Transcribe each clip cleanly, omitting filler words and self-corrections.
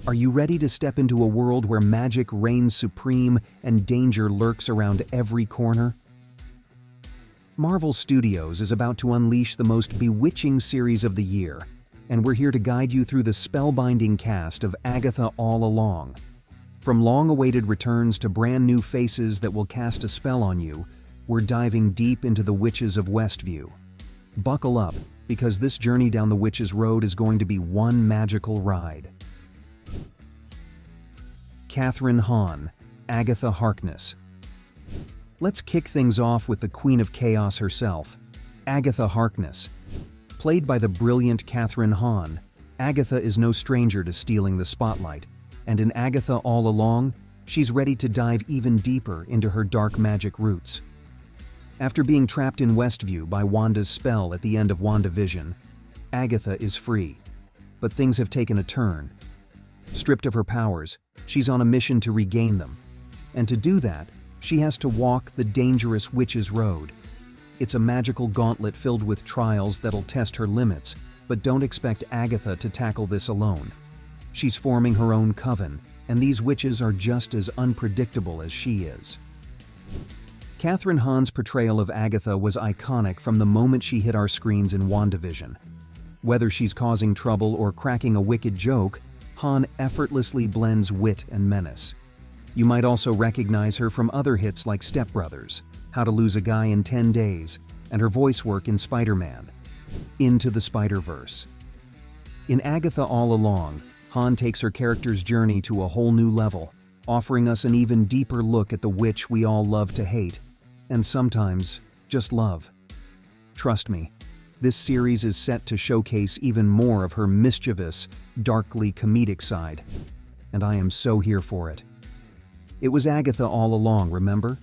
Are you ready to step into a world where magic reigns supreme and danger lurks around every corner? Marvel Studios is about to unleash the most bewitching series of the year, and we're here to guide you through the spellbinding cast of Agatha All Along. From long-awaited returns to brand-new faces that will cast a spell on you, we're diving deep into the witches of Westview. Buckle up, because this journey down the Witch's Road is going to be one magical ride. Kathryn Hahn, Agatha Harkness. Let's kick things off with the Queen of Chaos herself, Agatha Harkness. Played by the brilliant Kathryn Hahn, Agatha is no stranger to stealing the spotlight, and in Agatha All Along, she's ready to dive even deeper into her dark magic roots. After being trapped in Westview by Wanda's spell at the end of WandaVision, Agatha is free, but things have taken a turn. Stripped of her powers, she's on a mission to regain them, and to do that, she has to walk the dangerous Witch's Road. It's a magical gauntlet filled with trials that'll test her limits, but don't expect Agatha to tackle this alone. She's forming her own coven, and these witches are just as unpredictable as she is. Kathryn Hahn's portrayal of Agatha was iconic from the moment she hit our screens in WandaVision. Whether she's causing trouble or cracking a wicked joke, Hahn effortlessly blends wit and menace. You might also recognize her from other hits like Step Brothers, How to Lose a Guy in 10 Days, and her voice work in Spider-Man, Into the Spider-Verse. In Agatha All Along, Hahn takes her character's journey to a whole new level, offering us an even deeper look at the witch we all love to hate, and sometimes just love. Trust me, this series is set to showcase even more of her mischievous, darkly comedic side, and I am so here for it. It was Agatha all along, remember?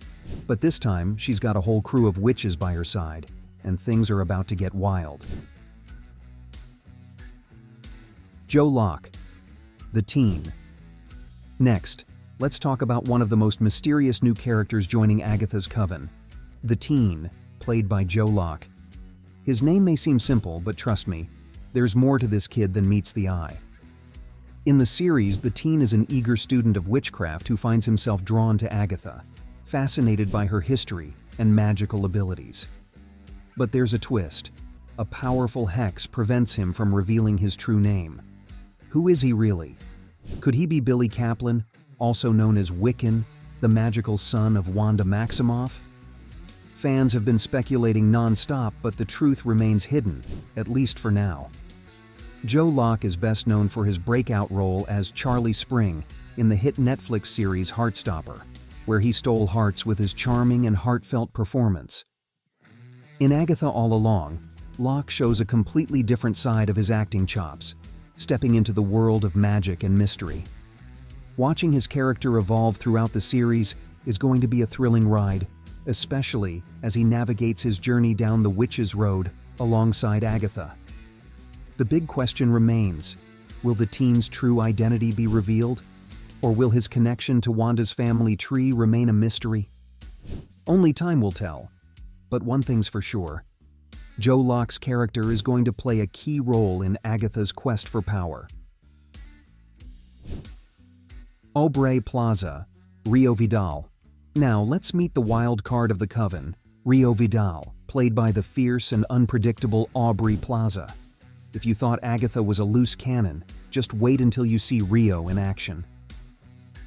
But this time, she's got a whole crew of witches by her side, and things are about to get wild. Jo Locke, the teen. Next, let's talk about one of the most mysterious new characters joining Agatha's coven, the teen, played by Jo Locke. His name may seem simple, but trust me, there's more to this kid than meets the eye. In the series, the teen is an eager student of witchcraft who finds himself drawn to Agatha, fascinated by her history and magical abilities. But there's a twist. A powerful hex prevents him from revealing his true name. Who is he really? Could he be Billy Kaplan, also known as Wiccan, the magical son of Wanda Maximoff? Fans have been speculating non-stop, but the truth remains hidden, at least for now. Jo Locke is best known for his breakout role as Charlie Spring in the hit Netflix series Heartstopper, where he stole hearts with his charming and heartfelt performance. In Agatha All Along, Locke shows a completely different side of his acting chops, stepping into the world of magic and mystery. Watching his character evolve throughout the series is going to be a thrilling ride, especially as he navigates his journey down the Witch's Road alongside Agatha. The big question remains, will the teen's true identity be revealed? Or will his connection to Wanda's family tree remain a mystery? Only time will tell. But one thing's for sure, Jo Locke's character is going to play a key role in Agatha's quest for power. Aubrey Plaza, Rio Vidal. Now let's meet the wild card of the coven, Rio Vidal, played by the fierce and unpredictable Aubrey Plaza. If you thought Agatha was a loose cannon, just wait until you see Rio in action.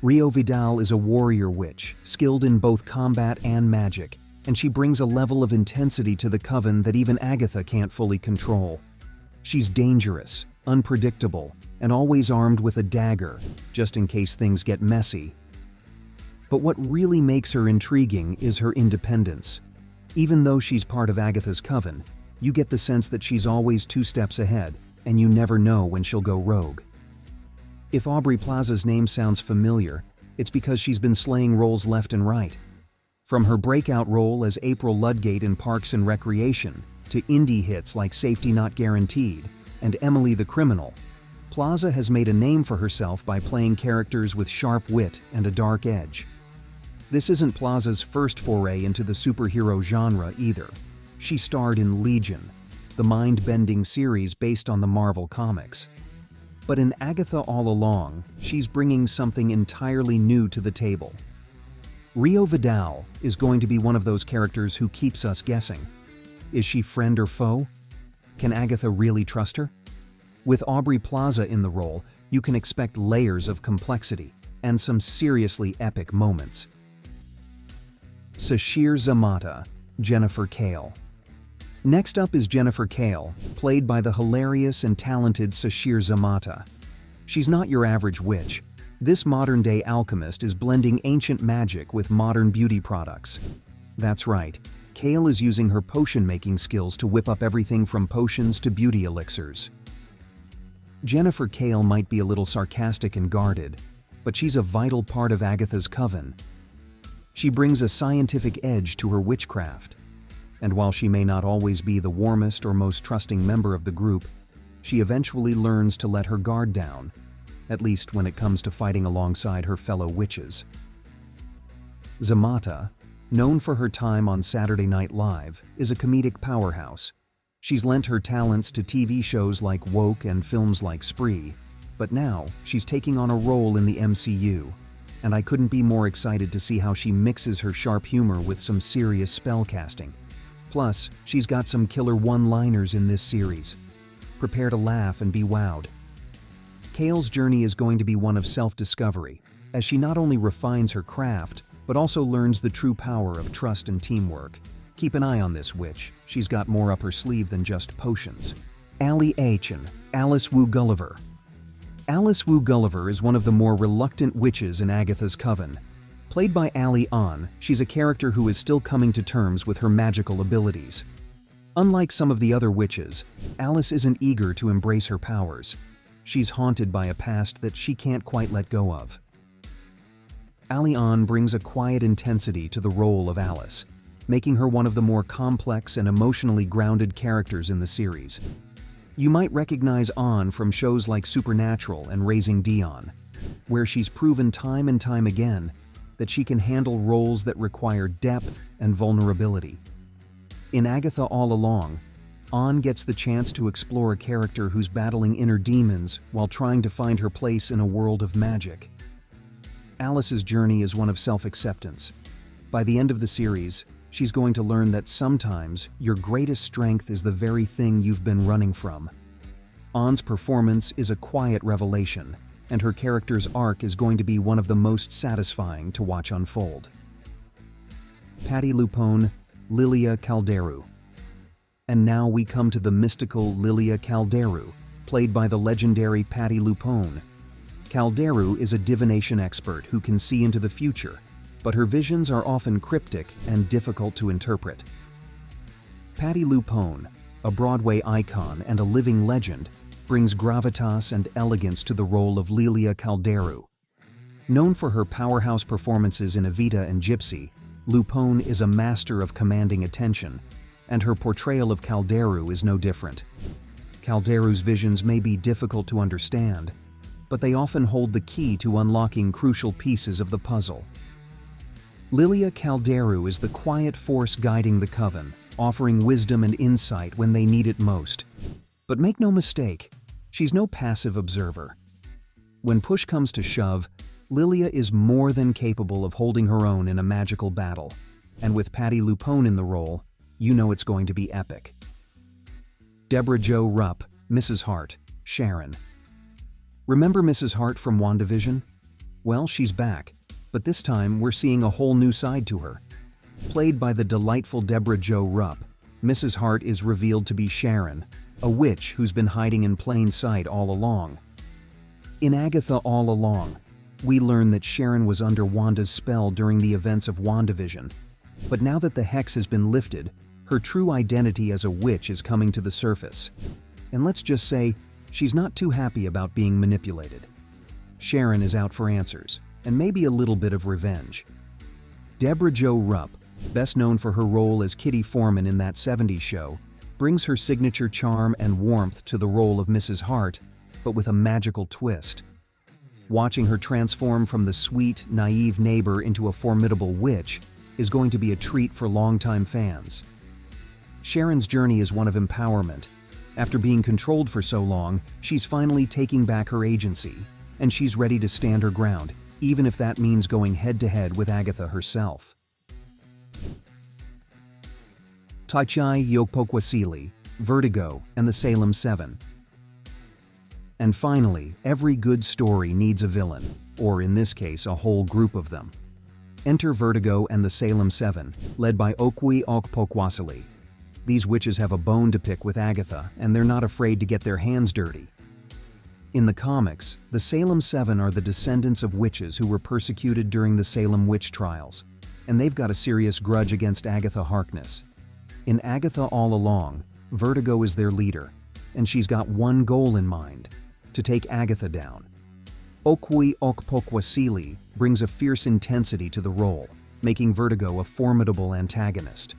Rio Vidal is a warrior witch, skilled in both combat and magic, and she brings a level of intensity to the coven that even Agatha can't fully control. She's dangerous, unpredictable, and always armed with a dagger, just in case things get messy. But what really makes her intriguing is her independence. Even though she's part of Agatha's coven, you get the sense that she's always 2 steps ahead, and you never know when she'll go rogue. If Aubrey Plaza's name sounds familiar, it's because she's been slaying roles left and right. From her breakout role as April Ludgate in Parks and Recreation, to indie hits like Safety Not Guaranteed and Emily the Criminal, Plaza has made a name for herself by playing characters with sharp wit and a dark edge. This isn't Plaza's first foray into the superhero genre either. She starred in Legion, the mind-bending series based on the Marvel Comics. But in Agatha All Along, she's bringing something entirely new to the table. Rio Vidal is going to be one of those characters who keeps us guessing. Is she friend or foe? Can Agatha really trust her? With Aubrey Plaza in the role, you can expect layers of complexity and some seriously epic moments. Sasheer Zamata, Jennifer Kale. Next up is Jennifer Kale, played by the hilarious and talented Sasheer Zamata. She's not your average witch. This modern-day alchemist is blending ancient magic with modern beauty products. That's right, Kale is using her potion-making skills to whip up everything from potions to beauty elixirs. Jennifer Kale might be a little sarcastic and guarded, but she's a vital part of Agatha's coven. She brings a scientific edge to her witchcraft. And while she may not always be the warmest or most trusting member of the group, she eventually learns to let her guard down, at least when it comes to fighting alongside her fellow witches. Zamata, known for her time on Saturday Night Live, is a comedic powerhouse. She's lent her talents to TV shows like Woke and films like Spree, but now she's taking on a role in the MCU, and I couldn't be more excited to see how she mixes her sharp humor with some serious spellcasting. Plus, she's got some killer one-liners in this series. Prepare to laugh and be wowed. Kale's journey is going to be one of self-discovery, as she not only refines her craft, but also learns the true power of trust and teamwork. Keep an eye on this witch, she's got more up her sleeve than just potions. Ali Achin, Alice Wu Gulliver. Alice Wu Gulliver is one of the more reluctant witches in Agatha's coven. Played by Ali Ahn, she's a character who is still coming to terms with her magical abilities. Unlike some of the other witches, Alice isn't eager to embrace her powers. She's haunted by a past that she can't quite let go of. Ali Ahn brings a quiet intensity to the role of Alice, making her one of the more complex and emotionally grounded characters in the series. You might recognize Ahn from shows like Supernatural and Raising Dion, where she's proven time and time again that she can handle roles that require depth and vulnerability. In Agatha All Along, Ahn gets the chance to explore a character who's battling inner demons while trying to find her place in a world of magic. Alice's journey is one of self-acceptance. By the end of the series, she's going to learn that sometimes your greatest strength is the very thing you've been running from. Ahn's performance is a quiet revelation, and her character's arc is going to be one of the most satisfying to watch unfold. Patti LuPone, Lilia Calder. And now we come to the mystical Lilia Calder, played by the legendary Patti LuPone. Calder is a divination expert who can see into the future, but her visions are often cryptic and difficult to interpret. Patti LuPone, a Broadway icon and a living legend, brings gravitas and elegance to the role of Lilia Calder. Known for her powerhouse performances in Evita and Gypsy, LuPone is a master of commanding attention, and her portrayal of Calder is no different. Calder's visions may be difficult to understand, but they often hold the key to unlocking crucial pieces of the puzzle. Lilia Calder is the quiet force guiding the coven, offering wisdom and insight when they need it most. But make no mistake, she's no passive observer. When push comes to shove, Lilia is more than capable of holding her own in a magical battle, and with Patti LuPone in the role, you know it's going to be epic. Deborah Jo Rupp, Mrs. Hart, Sharon. Remember Mrs. Hart from WandaVision? Well, she's back, but this time we're seeing a whole new side to her. Played by the delightful Deborah Jo Rupp, Mrs. Hart is revealed to be Sharon, a witch who's been hiding in plain sight all along. In Agatha All Along, we learn that Sharon was under Wanda's spell during the events of WandaVision, but now that the hex has been lifted, her true identity as a witch is coming to the surface. And let's just say, she's not too happy about being manipulated. Sharon is out for answers, and maybe a little bit of revenge. Deborah Jo Rupp, best known for her role as Kitty Foreman in That 70s Show, brings her signature charm and warmth to the role of Mrs. Hart, but with a magical twist. Watching her transform from the sweet, naive neighbor into a formidable witch is going to be a treat for longtime fans. Sharon's journey is one of empowerment, After being controlled for so long, she's finally taking back her agency, and she's ready to stand her ground, even if that means going head-to-head with Agatha herself. Taichai Yokpokwasili, Vertigo, and the Salem 7. And finally, every good story needs a villain, or in this case, a whole group of them. Enter Vertigo and the Salem 7, led by Okwi Okpokwasili. These witches have a bone to pick with Agatha, and they're not afraid to get their hands dirty. In the comics, the Salem 7 are the descendants of witches who were persecuted during the Salem witch trials, and they've got a serious grudge against Agatha Harkness. In Agatha All Along, Vertigo is their leader, and she's got one goal in mind: to take Agatha down. Okwi Okpokwasili brings a fierce intensity to the role, making Vertigo a formidable antagonist.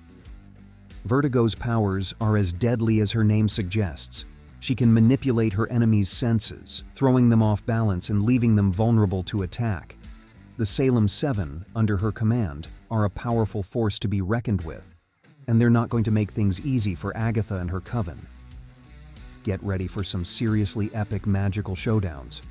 Vertigo's powers are as deadly as her name suggests. She can manipulate her enemies' senses, throwing them off balance and leaving them vulnerable to attack. The Salem 7, under her command, are a powerful force to be reckoned with, and they're not going to make things easy for Agatha and her coven. Get ready for some seriously epic magical showdowns.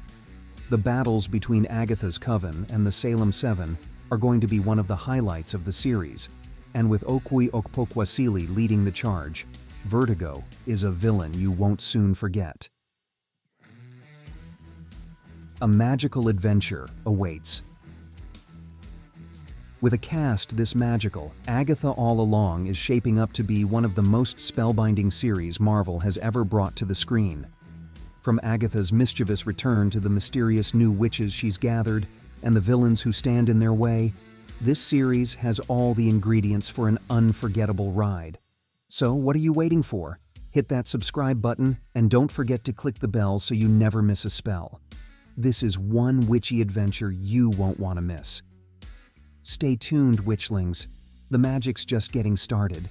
The battles between Agatha's coven and the Salem 7 are going to be one of the highlights of the series, and with Okwi Okpokwasili leading the charge, Vertigo is a villain you won't soon forget. A magical adventure awaits. With a cast this magical, Agatha All Along is shaping up to be one of the most spellbinding series Marvel has ever brought to the screen. From Agatha's mischievous return to the mysterious new witches she's gathered and the villains who stand in their way, this series has all the ingredients for an unforgettable ride. So what are you waiting for? Hit that subscribe button and don't forget to click the bell so you never miss a spell. This is one witchy adventure you won't want to miss. Stay tuned, witchlings. The magic's just getting started.